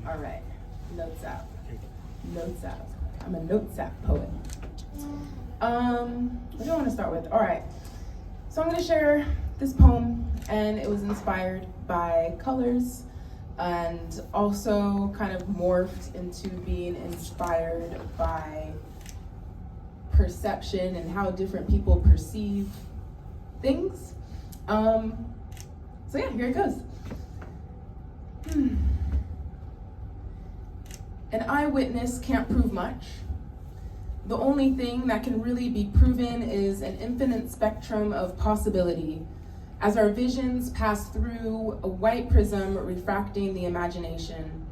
All right, notes app. Notes app. I'm a notes app poet. What do I want to start with? All right, so I'm going to share this poem, and it was inspired by colors and also kind of morphed into being inspired by perception and how different people perceive things. So yeah, here it goes. An eyewitness can't prove much. The only thing that can really be proven is an infinite spectrum of possibility, as our visions pass through a white prism refracting the imagination.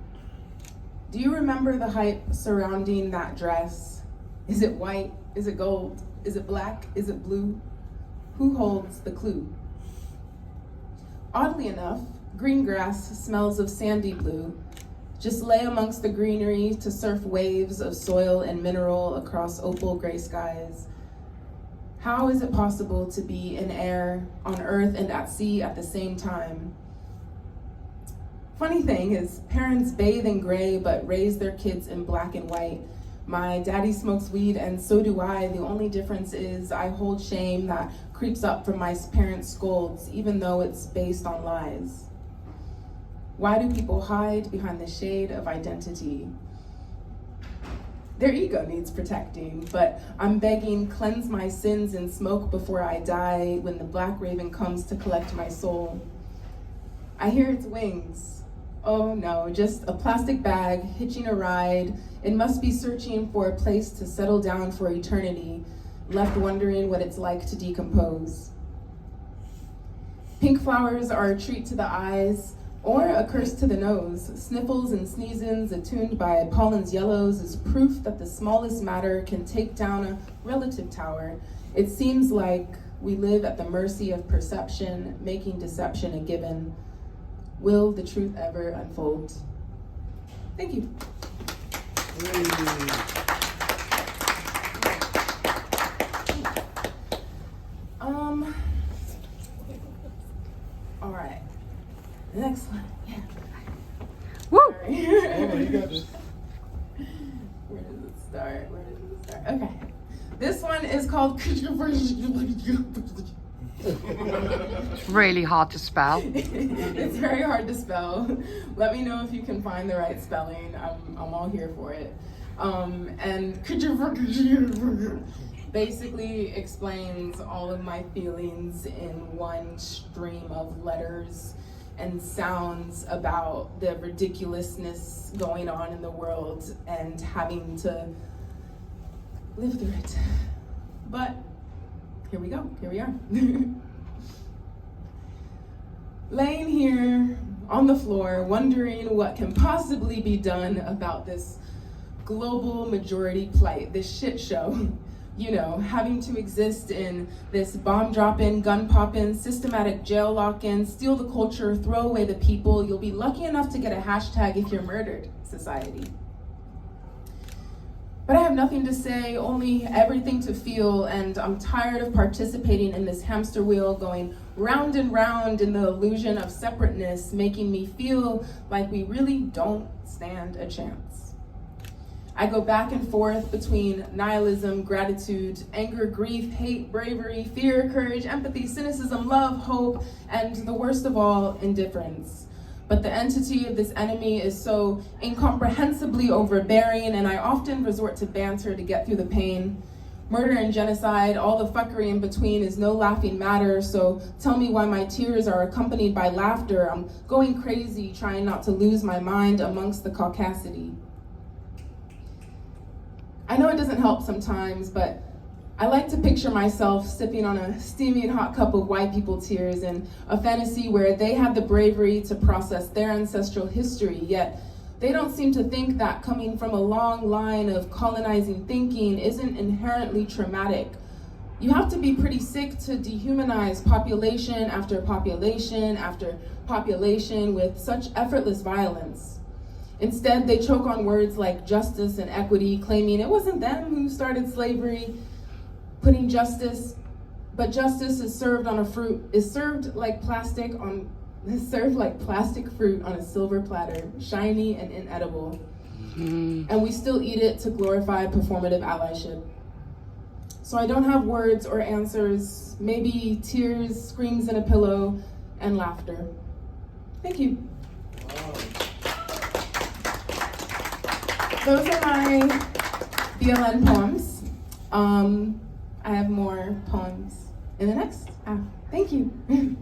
Do you remember the hype surrounding that dress? Is it white? Is it gold? Is it black? Is it blue? Who holds the clue? Oddly enough, green grass smells of sandy blue. Just lay amongst the greenery to surf waves of soil and mineral across opal gray skies. How is it possible to be in air, on earth, and at sea at the same time? Funny thing is, parents bathe in gray but raise their kids in black and white. My daddy smokes weed and so do I. The only difference is I hold shame that creeps up from my parents' scolds, even though it's based on lies. Why do people hide behind the shade of identity? Their ego needs protecting, but I'm begging, cleanse my sins in smoke before I die when the black raven comes to collect my soul. I hear its wings. Oh no, just a plastic bag hitching a ride. It must be searching for a place to settle down for eternity, left wondering what it's like to decompose. Pink flowers are a treat to the eyes, or a curse to the nose. Sniffles and sneezes attuned by pollen's yellows is proof that the smallest matter can take down a relative tower. It seems like we live at the mercy of perception, making deception a given. Will the truth ever unfold? Thank you. All right. The next one. Yeah. Woo! Sorry. You got this. Where does it start? Okay. This one is called It's really hard to spell. It's very hard to spell. Let me know if you can find the right spelling. I'm all here for it. And basically explains all of my feelings in one stream of letters and sounds about the ridiculousness going on in the world and having to live through it. But here we go, here we are. Laying here on the floor, wondering what can possibly be done about this global majority plight, this shit show. You know, having to exist in this bomb dropping, gun popping, systematic jail lock-in, steal the culture, throw away the people. You'll be lucky enough to get a hashtag if you're murdered society. But I have nothing to say, only everything to feel, and I'm tired of participating in this hamster wheel going round and round in the illusion of separateness, making me feel like we really don't stand a chance. I go back and forth between nihilism, gratitude, anger, grief, hate, bravery, fear, courage, empathy, cynicism, love, hope, and the worst of all, indifference. But the entity of this enemy is so incomprehensibly overbearing, and I often resort to banter to get through the pain. Murder and genocide, all the fuckery in between is no laughing matter, so tell me why my tears are accompanied by laughter. I'm going crazy trying not to lose my mind amongst the caucasity. I know it doesn't help sometimes, but I like to picture myself sipping on a steaming hot cup of white people tears in a fantasy where they had the bravery to process their ancestral history, yet they don't seem to think that coming from a long line of colonizing thinking isn't inherently traumatic. You have to be pretty sick to dehumanize population after population after population with such effortless violence. Instead, they choke on words like justice and equity, claiming it wasn't them who started slavery, putting justice, but justice is served on a fruit, is served like plastic on served like plastic fruit on a silver platter, shiny and inedible. And we still eat it to glorify performative allyship. So I don't have words or answers, maybe tears, screams in a pillow, and laughter. Thank you. Wow. Those are my BLN poems. I have more poems in the next half. Thank you.